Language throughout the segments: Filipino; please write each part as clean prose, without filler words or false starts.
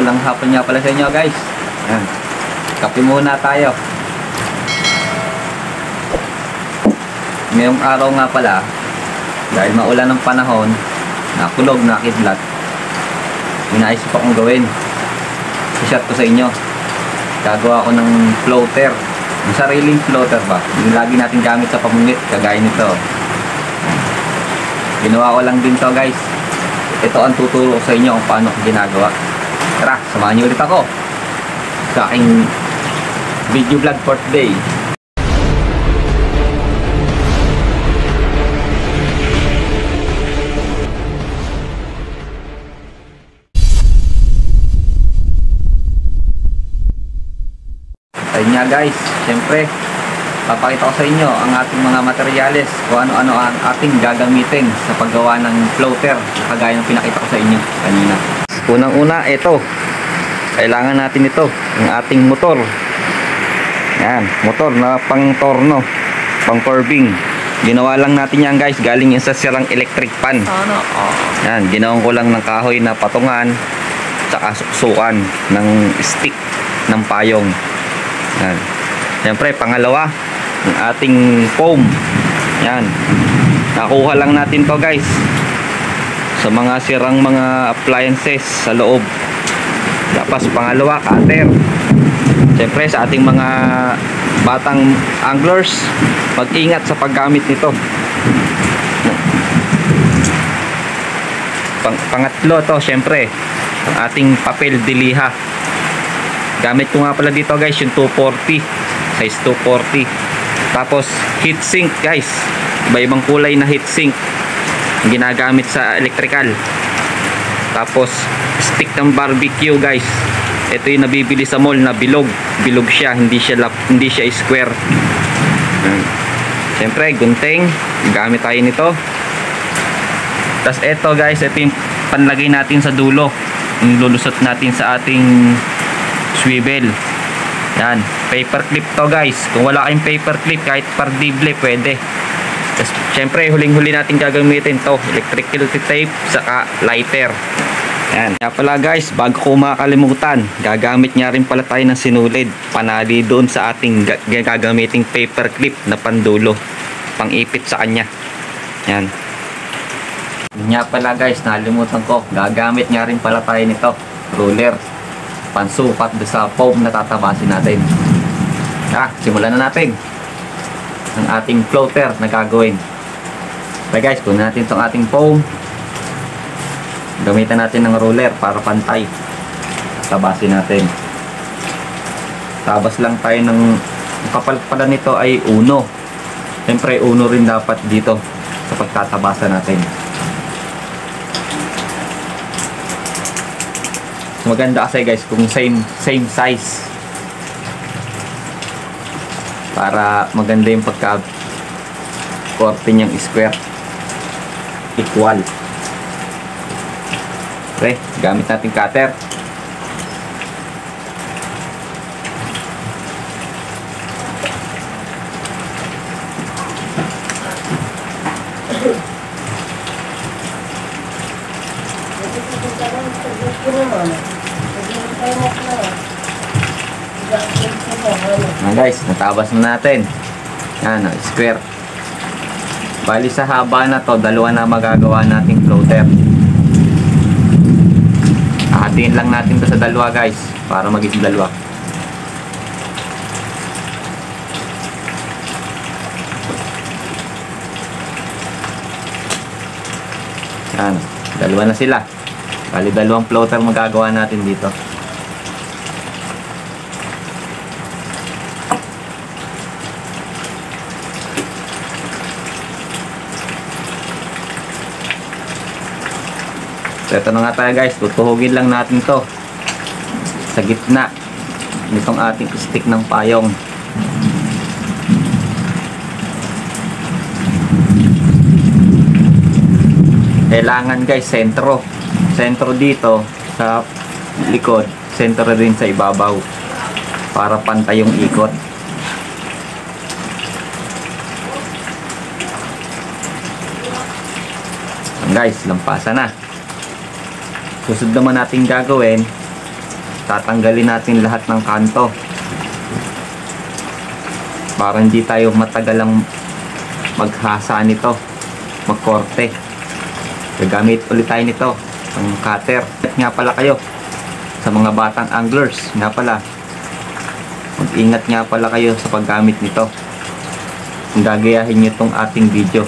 Maulang hapon nga pala sa inyo guys. Ayan. Kape muna tayo. Ngayong araw nga pala, dahil maulan ng panahon, nakulog, nakidlat, inaisip akong gawin. I-shot ko sa inyo. Gagawa ko ng floater. Yung sariling floater ba? Yung lagi natin gamit sa pamungit, kagaya nito. Ginawa ko lang din to guys. Ito ang tuturo ko sa inyo kung paano ko ginagawa. Tara, samahan niyo ulit ako sa aking video vlog for today. Ayun nga guys, syempre papakita ko sa inyo ang ating mga materyales, kung ano-ano ang ating gagamitin sa paggawa ng floater na kagaya ng pinakita ko sa inyo kanina. Unang-una, ito. Kailangan natin ito, ang ating motor. Yan, motor na pang-torno, pang-curving. Ginawa lang natin yan guys, galing yan sa sirang electric pan. Yan, ginawan ko lang ng kahoy na patungan, tsaka suksukan ng stick ng payong. Yan. Siyempre, pangalawa, ang ating foam. Yan. Nakuha lang natin to guys sa mga sirang mga appliances sa loob. Tapos pangalawa, cutter. Siyempre, sa ating mga batang anglers, mag-ingat sa paggamit nito. Pangatlo to, siyempre, ang ating papel de liha. Gamit ko nga pala dito guys yung 240, size 240. Tapos heatsink guys, iba-ibang kulay na heatsink ginagamit sa electrical. Tapos stick ng barbecue guys, ito yung nabibili sa mall na bilog siya, hindi siya square. Siyempre gunting, gamit tayo nito. Tapos ito guys, ito yung panlagay natin sa dulo, yung lulusot natin sa ating swivel. Yan, paper clip to guys. Kung wala kayong paper clip, kahit pardible pwede. Tapos syempre huling-huli natin gagamitin to, electrical tape saka lighter. Yan. Kaya pala guys, bago ko makakalimutan, gagamit nga rin pala tayo ng sinulid panali doon sa ating gagamiting paper clip na pandulo, pang-ipit sa kanya. Yan. Nga pala guys, nalimutan ko, gagamit nga rin pala tayo nito, ruler, pansukat sa foam na tatabasin natin. Simulan na natin ang ating floater na gagawin. Okay guys, kunin natin itong ating foam. Gamitan natin ng ruler para pantay. Tabasin natin. Tabas lang tayo ng kapal pala nito ay 1. Siyempre 1 rin dapat dito sa pagtatabasan natin. Maganda kasi guys kung same size para maganda yung pagka-korte niyang square, equal. Okay, gamit natin cutter. Guys, natabas na natin. Yan, square. Bali sa haba na to, dalawa na magagawa nating floater. Hatiin lang natin to sa dalawa guys, para maging dalawa. Yan, dalawa na sila. Bali dalawang floater magagawa natin dito. So ito na nga tayo guys, tutuhugin lang natin to sa gitna nitong ating stick ng payong. Kailangan guys sentro dito sa likod, sentro din sa ibabaw para pantay yung ikot. Guys, lampasan na. Susunod naman natin gagawin, tatanggalin natin lahat ng kanto para hindi tayo matagalang maghasa nito, magkorte. Gagamit ulit tayo nito, ang cutter. At nga pala kayo sa mga batang anglers, nga pala mag-ingat nga pala kayo sa paggamit nito kung gagayahin nyo itong ating video.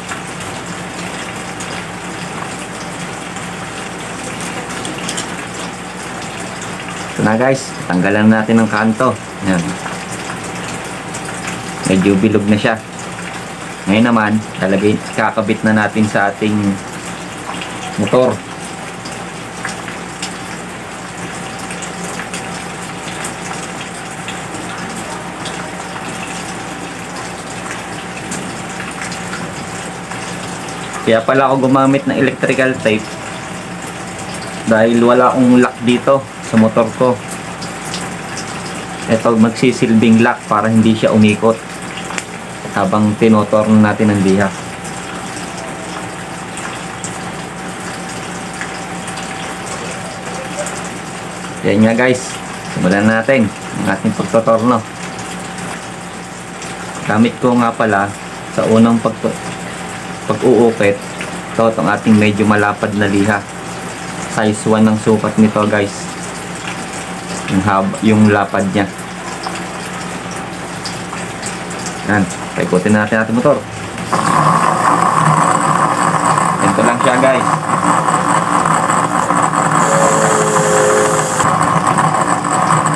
Ito na guys, tanggalan natin ng kanto. Yan. Medyo bilog na siya. Ngayon naman, kakabit na natin sa ating motor. Kaya pala ako gumamit ng electrical tape dahil wala akong lock dito sa motor ko. Ito magsisilbing lock para hindi siya umikot habang tinotorn natin ang liha. Yan nga guys, simulan natin ang ating pagtotorno. Gamit ko nga pala sa unang pag-uukit ito, itong ating medyo malapad na liha. Size 1 ng sukat nito guys, yung lapad niya. Yan, paikutin natin ating motor. Ito lang siya guys.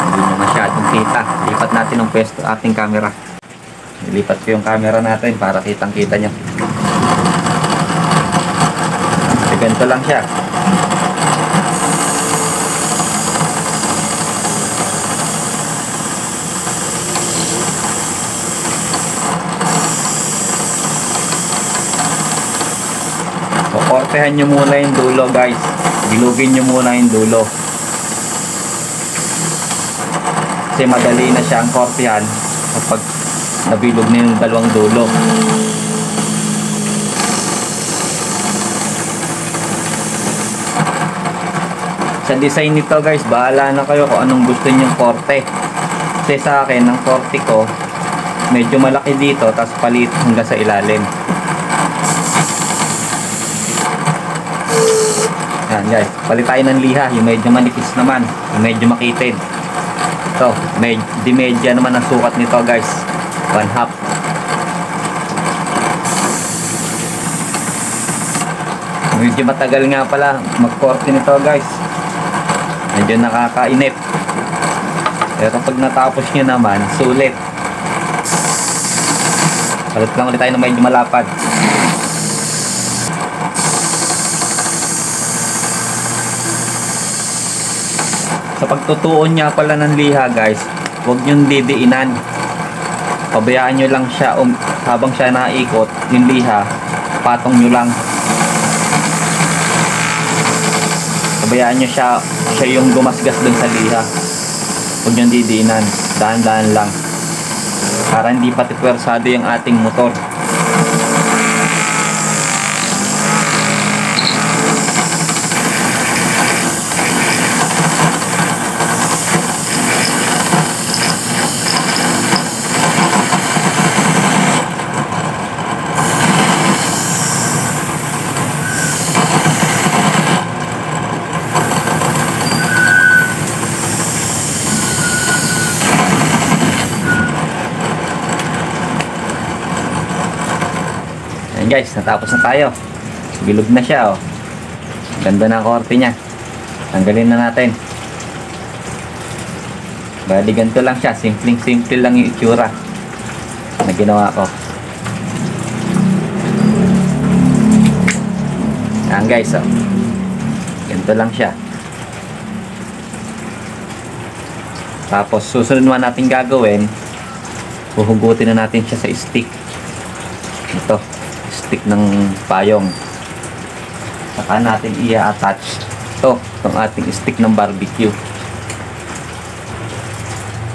Hindi nyo masyadong kita. Lipat natin ng pwesto ating camera. Ilipat ko yung camera natin para kitang kita nyo. Ganito lang siya. Kukortehan nyo muna yung dulo guys. Bilugin nyo muna yung dulo. Kasi madali na siya ang kortehan kapag nabilog na yung dalawang dulo. Sa design nito guys, bahala na kayo kung anong gusto nyong korte. Kasi sa akin, ang korte ko medyo malaki dito, tapos palit hanggang sa ilalim. Yan guys, palit tayo ng liha, yung medyo manipis naman, yung medyo makitid. Ito, di medya naman ang sukat nito guys, 1/2. Medyo matagal nga pala magkorte nito guys, medyo nakakainip. Pero pag natapos nyo naman, sulit. Palit lang ulit tayo ng medyo malapad. Sa pagtutuon niya pala ng liha guys, huwag nyong didiinan. Pabayaan nyo lang siya habang siya naikot, yung liha, patong nyo lang. Pabayaan nyo siya yung gumasgas dun sa liha. Huwag nyong didiinan, dahan-dahan lang para hindi patitwersado yung ating motor. Guys, natapos na tayo. Bilog na siya, oh. Ganda na ang korte niya. Tanggalin na natin. Bali ganito lang siya, simple lang yung itsura na ginawa ko. Ayan guys, oh. Ganito lang siya. Tapos susunod naman natin gagawin, huhugutin na natin siya sa stick. Ito, stick ng payong. Saka natin i-attach ito, itong ating stick ng barbecue.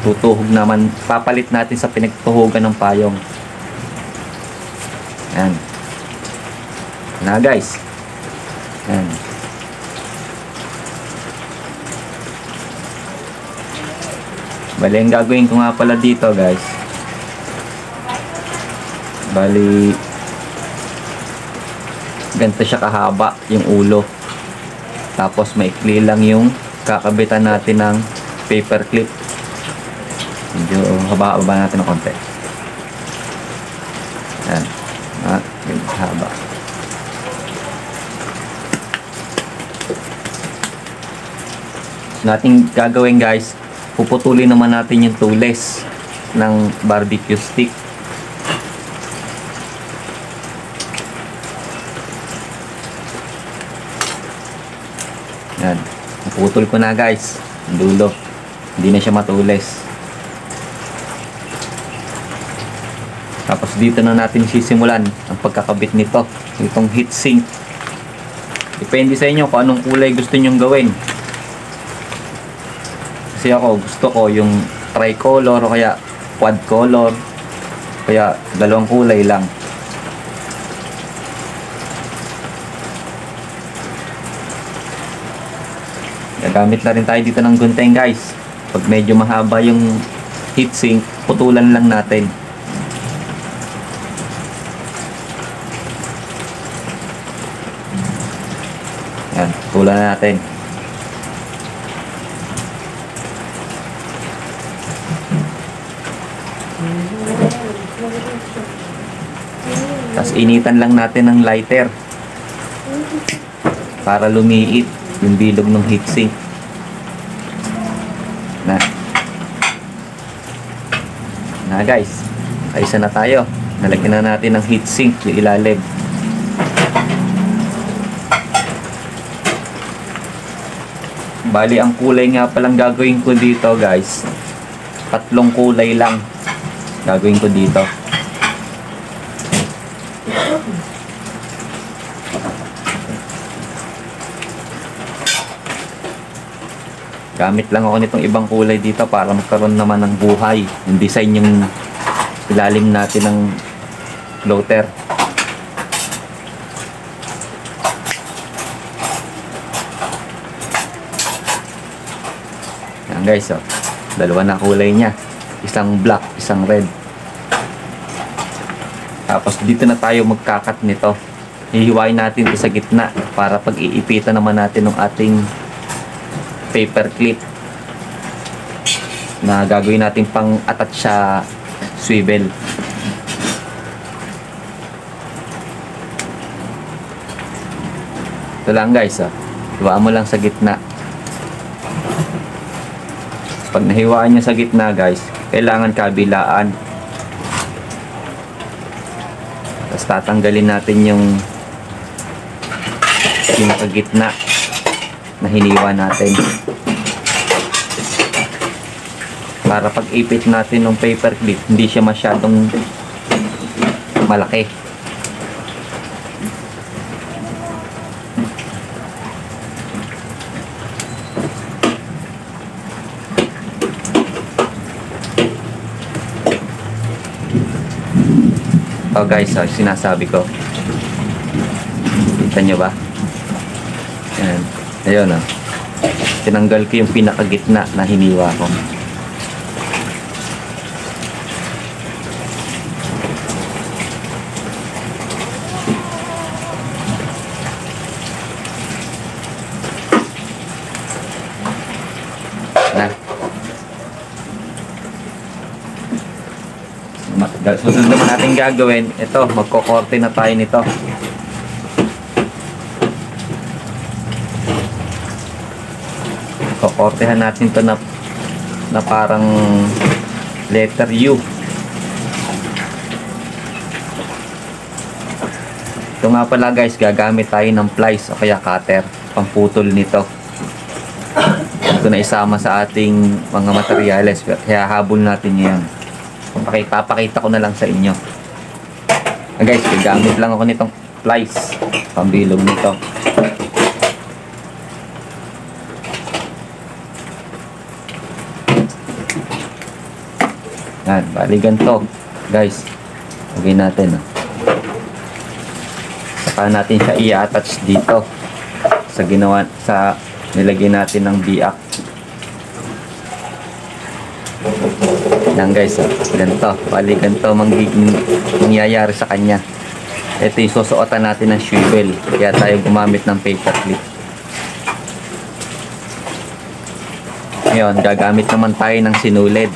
Tutuhog naman, papalit natin sa pinagtuhugan ng payong. Ayan na guys. Ayan. Bali, ang gagawin ko nga pala dito guys, bali ganito siya kahaba yung ulo, tapos maikli lang yung kakabitan natin ng paper clip. Medyo haba-haba natin ng konti. Yan, haba. So, natin gagawin guys, puputulin naman natin yung tules ng barbecue stick. Yan, naputol ko na guys ang dulo, hindi na siya matules. Tapos dito na natin sisimulan ang pagkakabit nito, itong heatsink. Depende sa inyo kung anong kulay gusto nyong gawin. Kasi ako, gusto ko yung tricolor o kaya quad color, kaya dalawang kulay lang. Gagamit na rin tayo dito ng gunting guys. Pag medyo mahaba yung heatsink, putulan lang natin. Yan, putulan natin. Tapos initan lang natin ng lighter para lumiit yung bilog ng heatsink. Na guys, ayos na tayo. Nalagyan na natin ng heatsink yung ilalim. Bali, ang kulay nga palang gagawin ko dito guys, 3 kulay lang gagawin ko dito. Gamit lang ako nitong ibang kulay dito para magkaroon naman ng buhay yung design yung ilalim natin ng floater. Yan guys, oh. Dalawa na kulay niya. Isang black, isang red. Tapos dito na tayo magkakat nito. Hihiwain natin ito sa gitna para pag iipitan naman natin ng ating paper clip na gagawin natin pang attach sa swivel. Ito lang guys, oh. Hiwaan mo lang sa gitna. Pag nahiwaan nyo sa gitna guys, kailangan kabilaan. Tapos tatanggalin natin yung kagitna na hiniwa natin para pag ipit natin ng paper clip hindi siya masyadong malaki. Oh guys, sinasabi ko, kita nyo ba? Ayan. Ayun, oh. Tinanggal ko yung pinakagitna na hiniwa ko. Na. Susunod naman natin gagawin, ito, magkokorte na tayo nito. Kokortehan natin to na parang letter U. Ito nga pala guys, gagamit tayo ng plies o kaya cutter pamputol nito. Ito na isama sa ating mga materyales, kaya habol natin yan. Papakita ko na lang sa inyo. Guys, gagamit lang ako nitong plies pambilog nito. Yan, bali ganito guys, lagay natin, oh. Saka natin siya i-attach dito sa ginawa, sa nilagay natin ng biak. Yan guys, ganito. Bali ganito mangyayari sa kanya. Ito yung susuotan natin ng swivel. Kaya tayo gumamit ng paper clip. Ngayon, gagamit naman tayo ng sinulid.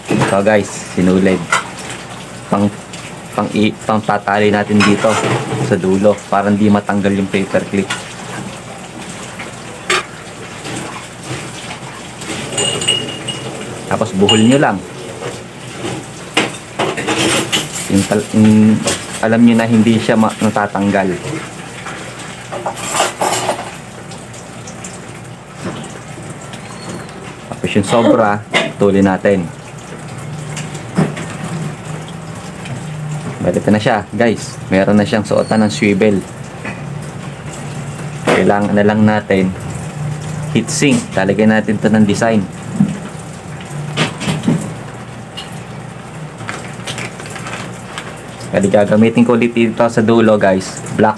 Ito guys, sinulid. Pang tatali natin dito sa dulo para hindi matanggal yung paper clip. Tapos buhol nyo lang. Alam nyo na hindi siya natatanggal. Tapos yung sobra, tuloy natin. Balik na siya, guys. Meron na siyang suotan ng swivel. Kailangan na lang natin heatsink. Talagyan natin ito ng design. Kaya gagamitin ko ulit dito sa dulo guys, black.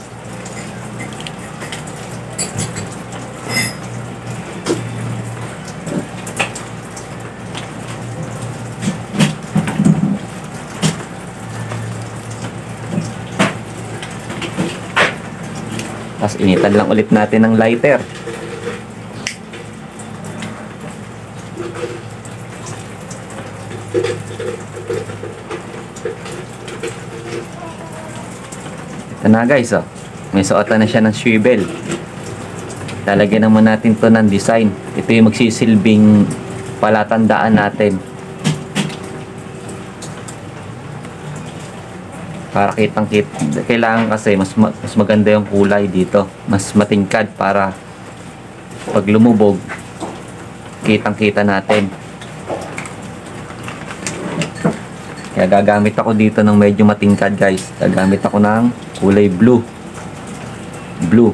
Tapos initan lang ulit natin ng lighter. Ito na guys, oh. May suotan na siya ng swivel. Lalagyan naman natin to ng design. Ito yung magsisilbing palatandaan natin. Para kitang-kita. Kailangan kasi mas maganda yung kulay dito. Mas matingkad para pag lumubog, kitang-kita natin. Kaya gagamit ako dito ng medyo matingkad guys. Gagamit ako ng kulay blue. Blue.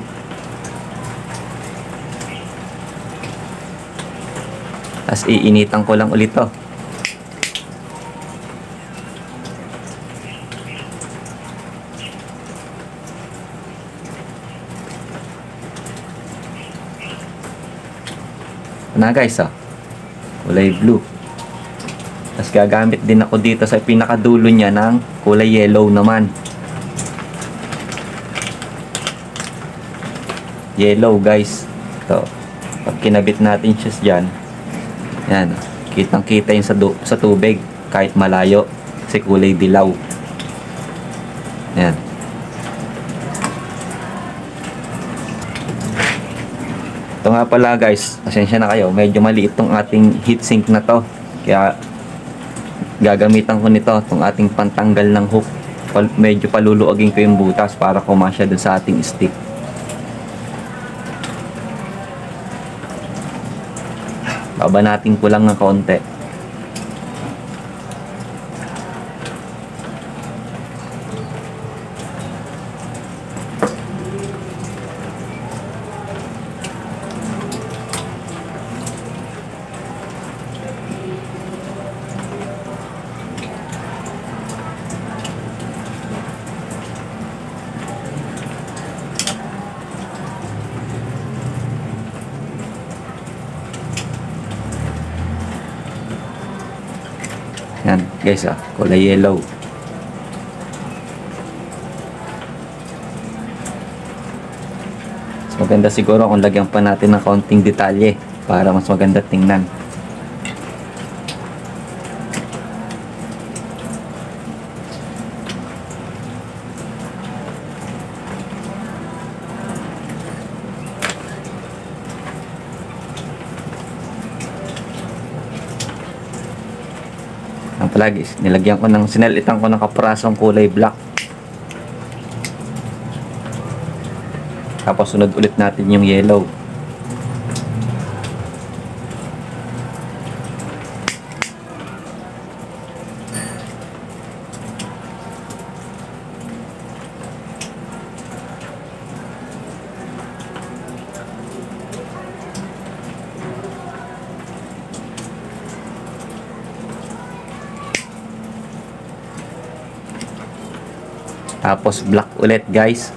Tapos iinitan ko lang ulit to. Na guys, oh. Kulay blue. Tapos gagamit din ako dito sa pinakadulo niya ng kulay yellow naman. Yellow guys. Ito. Pag kinabit natin siya dyan, yan. Kitang kita yung sa tubig kahit malayo. Kasi kulay dilaw. Yan. Ito nga pala guys, pasensya na kayo, medyo maliit tong ating heatsink na to. Kaya gagamitan ko nito, itong ating pantanggal ng hook. Medyo paluluagin ko yung butas para kumasya dun sa ating stick. Babanatin ko lang ng konti. Yan guys, kulay yellow. Mas maganda siguro kung lagyan pa natin ng kaunting detalye para mas maganda tingnan. Ang palagi, nilagyan ko sinalitan ko ng kaprasong kulay black. Tapos sunod ulit natin yung yellow. Tapos black ulit guys.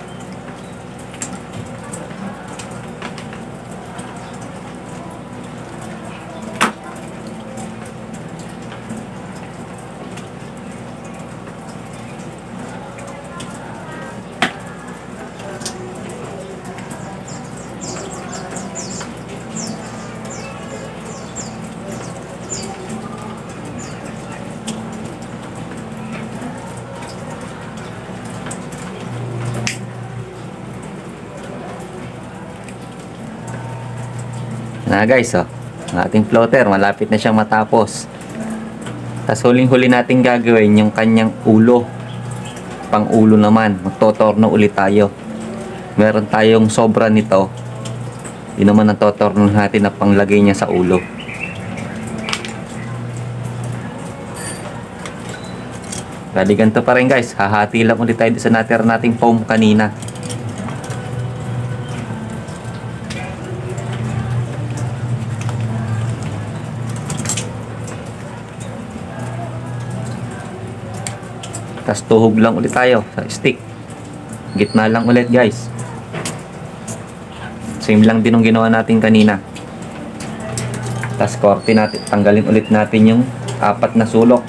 Na guys, oh, ang ating floater, malapit na siyang matapos. Tapos huling-huli natin gagawin yung kanyang ulo. Pang ulo naman, magtotorno ulit tayo. Meron tayong sobra nito. Yun naman ang totorno natin na panglagay niya sa ulo. Bali ganito pa rin guys, hahati lang ulit tayo sa natira nating foam kanina. Tapos tuhog lang ulit tayo sa stick. Gitna lang ulit guys. Same lang din ang ginawa natin kanina. Tapos korte natin, tanggalin ulit natin yung 4 na sulok.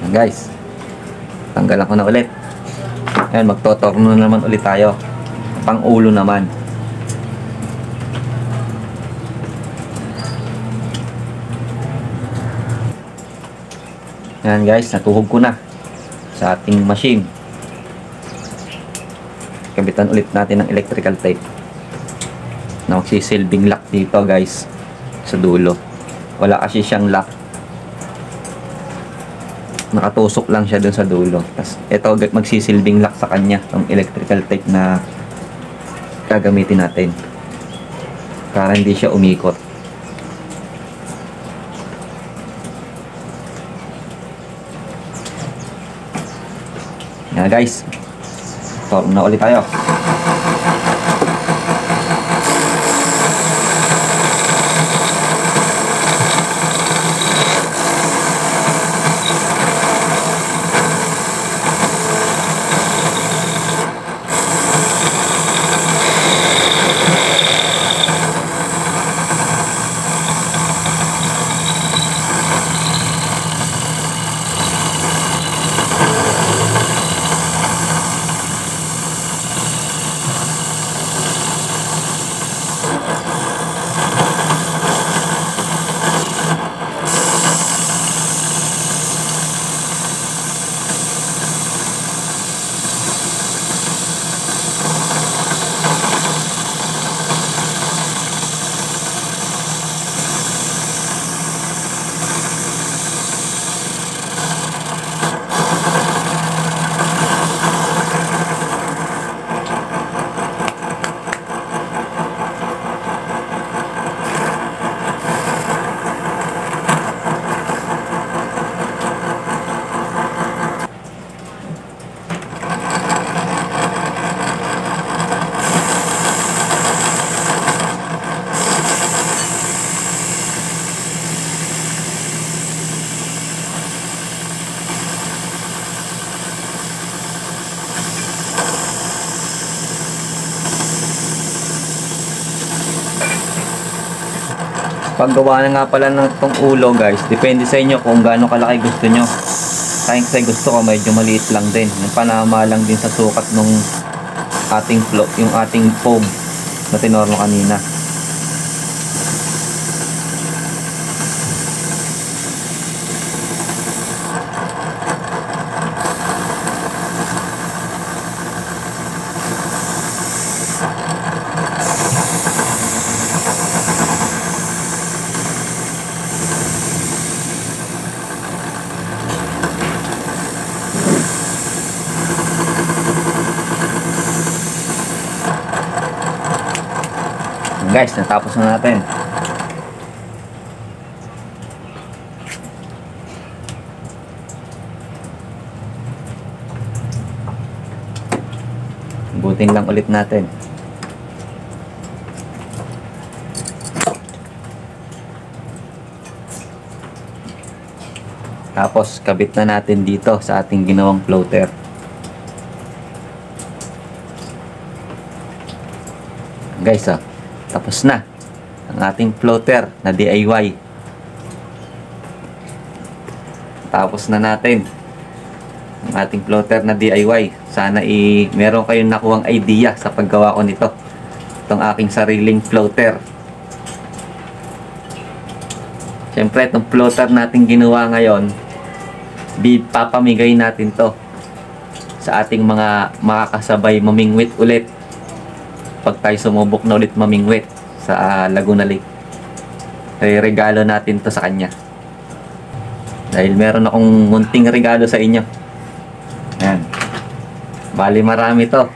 Yan guys. Tanggalan ko na ulit. Ayan, magtotorno naman ulit tayo. Pang ulo naman. Ayan guys, natuhog ko na sa ating machine. Kabitan ulit natin ng electrical tape na magsisilbing lock dito guys sa dulo. Wala kasi siyang lock. Nakatusok lang siya dun sa dulo. Tapos ito magsisilbing lock sa kanya, ang electrical tape na gagamitin natin para hindi siya umikot. Yan guys, torno na ulit tayo. Paggawa na nga pala ng itong ulo guys, depende sa inyo kung gaano kalaki gusto nyo. Kasi gusto ko medyo maliit lang din. Yung panama lang din sa sukat nung ating yung ating foam na tinorno kanina. Guys, natapos na natin. Buting lang ulit natin. Tapos kabit na natin dito sa ating ginawang floater. Guys, tapos na ang ating floater na DIY. Tapos na natin ang ating floater na DIY. Sana meron kayong nakuhang idea sa paggawa ko nito. Itong aking sariling floater. Siyempre, itong floater natin ginawa ngayon, papamigay natin to sa ating mga makakasabay mamingwit ulit pag tayo sumubok na ulit mamingwit sa Laguna Lake. Ay regalo natin to sa kanya dahil meron akong munting regalo sa inyo. Ayan, bali marami to.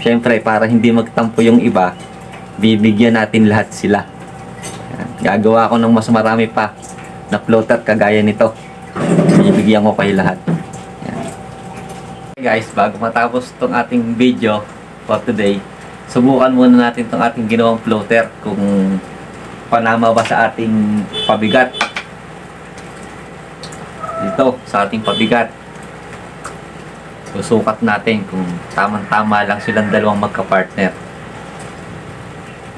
Siyempre, para hindi magtampo yung iba, bibigyan natin lahat sila. Ayan, gagawa ko ng mas marami pa na floater kagaya nito. Bibigyan ko kayo lahat. Ayan. Okay guys, bago matapos itong ating video for today, subukan muna natin itong ating ginawang floater kung panama ba sa ating pabigat. Dito, sa ating pabigat. Susukat natin kung tamang-tama lang silang dalawang magka-partner.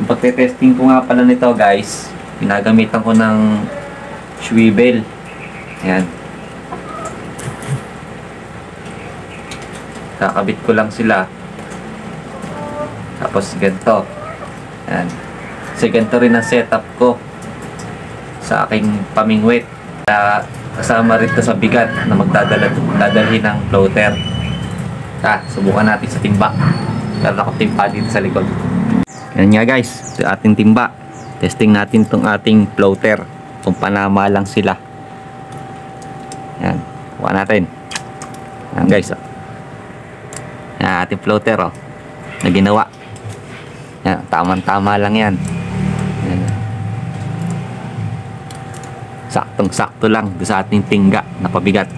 Yung pagte-testing ko nga pala nito guys, ginagamitan ko ng swivel. Ayan. Kakabit ko lang sila. Tapos ganito. Ayan. Kasi ganito rin ang setup ko sa aking pamingwit. Kasama rin ito sa bigat na magdadalhin ng floater. Subukan natin sa timba. Meron ako timba dito sa likod. Yan nga guys, sa ating timba. Testing natin itong ating floater. Kung panama lang sila. Yan, kuha natin. Yan guys, oh. Yan ating floater, oh, na ginawa. Yan, tamang-tama lang yan. Yan. Saktong-sakto lang sa ating tingga na pabigat.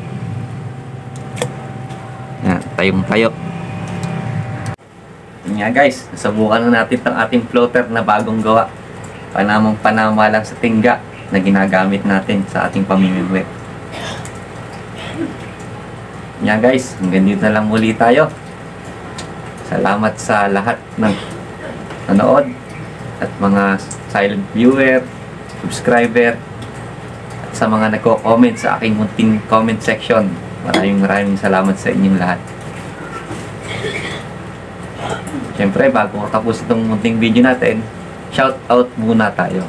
Yan, tayong-tayo. Yan nga guys, subukan na natin itong ating floater na bagong gawa. Panamang-panama lang sa tingga na ginagamit natin sa ating pamimigwit. Yan guys, hanggang dito na lang muli tayo. Salamat sa lahat ng nanood at mga silent viewer, subscriber, at sa mga nagko-comment sa aking munting comment section. Maraming salamat sa inyong lahat. Siyempre, bago ko tapos itong munting video natin, shout out muna tayo.